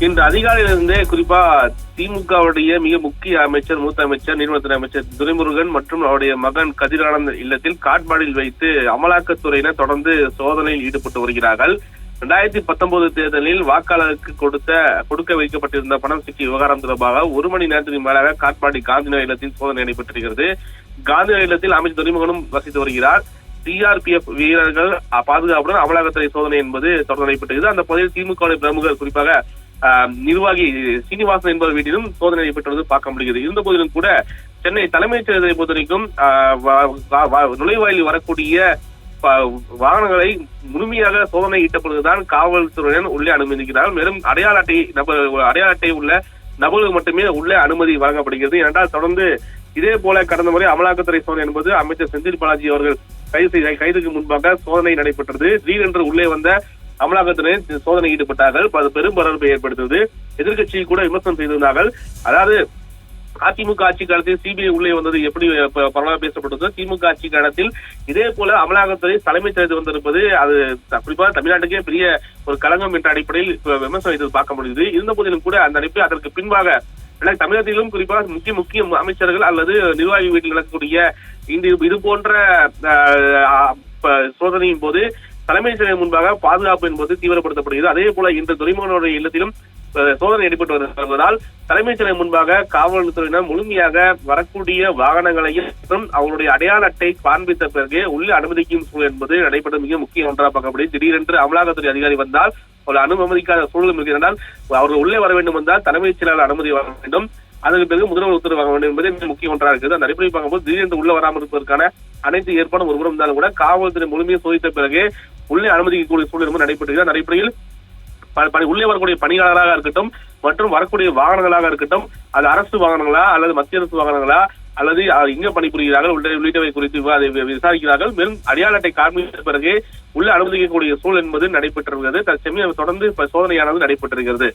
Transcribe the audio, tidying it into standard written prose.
இன்று அதிகாலையிலிருந்தே குறிப்பா திமுகவுடைய மிக முக்கிய அமைச்சர், மூத்த அமைச்சர், நீர்வளத்துறை அமைச்சர் துரைமுருகன் மற்றும் அவருடைய மகன் கதிரானந்த் இல்லத்தில் காட்பாடியில் வைத்து அமலாக்கத்துறையினர் தொடர்ந்து சோதனையில் ஈடுபட்டு வருகிறார்கள். 2019 தேர்தலில் வாக்காளருக்கு கொடுக்க வைக்கப்பட்டிருந்த பணம் சிக்கிய விவகாரம் தொடர்பாக 1 மணி நேரத்திற்கு மேலாக காட்பாடி காந்திநகர் இல்லத்தில் சோதனை நடைபெற்றிருக்கிறது. காந்திநகர் இல்லத்தில் அமைச்சர் துரைமுருகனும் வசித்து வருகிறார். சிஆர்பிஎஃப் வீரர்கள் பாதுகாப்புடன் அமலாக்கத்துறை சோதனை என்பது தொடர்ந்து நடைபெற்றது. அந்த பகுதியில் திமுக பிரமுகர் குறிப்பாக நிர்வாகி சீனிவாசன் என்பவர் வீட்டிலும் சோதனை நடைபெற்றது பார்க்க முடிகிறது. இருந்த போதிலும் கூட சென்னை தலைமைச் செயலரை பொறுத்தவரைக்கும் நுழைவாயிலில் வரக்கூடிய வாகனங்களை முழுமையாக சோதனை ஈட்டப்படுவதுதான் காவல்துறையினர் உள்ளே அனுமதிக்கிறார்கள். மேலும் அடையாள அட்டை உள்ள நபர்களுக்கு மட்டுமே உள்ளே அனுமதி வழங்கப்படுகிறது. ஏனென்றால் தொடர்ந்து இதே போல கடந்த முறை அமலாக்கத்துறை சோதனை என்பது அமைச்சர் செந்தில் பாலாஜி அவர்கள் கைதுக்கு முன்பாக சோதனை நடைபெற்றது. திடீரென்று உள்ளே வந்த அமலாக்கத்துறையினர் சோதனை ஈடுபட்டார்கள். அது பெரும் பரபரப்பை ஏற்படுத்தியது. எதிர்கட்சியில் கூட விமர்சனம் செய்திருந்தார்கள். அதாவது அதிமுக ஆட்சி காலத்தில் சிபிஐ உள்ளே வந்தது எப்படி பரவலாக பேசப்பட்டது, திமுக ஆட்சி காலத்தில் இதே போல அமலாக்கத்துறை தலைமைச் செயலர் வந்திருப்பது அது குறிப்பாக தமிழ்நாட்டுக்கே பெரிய ஒரு களங்கம் என்ற அடிப்படையில் விமர்சனம் பார்க்க முடியுது. இருந்த போதிலும் கூட அந்த அடிப்படை அதற்கு பின்பாக தமிழகத்திலும் குறிப்பாக முக்கிய அமைச்சர்கள் அல்லது நிர்வாகி வீட்டில் நடக்கக்கூடிய இது போன்ற சோதனையின் போது தலைமைச் செயலர் முன்பாக பாதுகாப்பு என்பது தீவிரப்படுத்தப்படுகிறது. அதே போல இன்று துரைமுருகனுடைய இல்லத்திலும் சோதனை நடைபெற்று வருவதால் தலைமைச் செயலர் முன்பாக காவல்துறையினர் முழுமையாக வரக்கூடிய வாகனங்களையும் மற்றும் அவருடைய அடையாள அட்டை காண்பித்த பிறகு உள்ளே அனுமதிக்கும் சூழல் என்பது நடைபெற்ற மிக முக்கிய ஒன்றாக பார்க்கப்படுகிறது. திடீரென்று அமலாக்கத்துறை அதிகாரி வந்தால் அவர்கள் அனுமதிக்காத சூழலும் இருக்கிறால் அவர்கள் உள்ளே வர வேண்டும் என்றால் தலைமைச் செயலாளர் அனுமதி வழங்க வேண்டும். அதற்கு பிறகு முதல்வர் உத்தரவு வாங்க வேண்டும் என்பது மிக முக்கிய ஒன்றாக இருக்குது. அந்த அடிப்படையில் பார்க்கும்போது திடீரென்று உள்ள வராமல் இருப்பதற்கான அனைத்து ஏற்பாடும் ஒருபுறம் இருந்தாலும் கூட காவல்துறை முழுமையை சோதித்த பிறகு உள்ளே அனுமதிக்கக்கூடிய சூழல் நடைபெற்றது. அந்த அடிப்படையில் உள்ளே வரக்கூடிய பணியாளராக இருக்கட்டும் மற்றும் வரக்கூடிய வாகனங்களாக இருக்கட்டும், அது அரசு வாகனங்களா அல்லது மத்திய அரசு வாகனங்களா அல்லது இங்க பணிபுரிகிறார்கள் உள்ளிட்டவை குறித்து அதை விசாரிக்கிறார்கள். மேலும் அடையாள அட்டை காண்பித்த பிறகு உள்ள அனுமதிக்கக்கூடிய சூழல் என்பது நடைபெற்றிருக்கிறது. தற்சமயம் தொடர்ந்து சோதனையானது நடைபெற்றிருக்கிறது.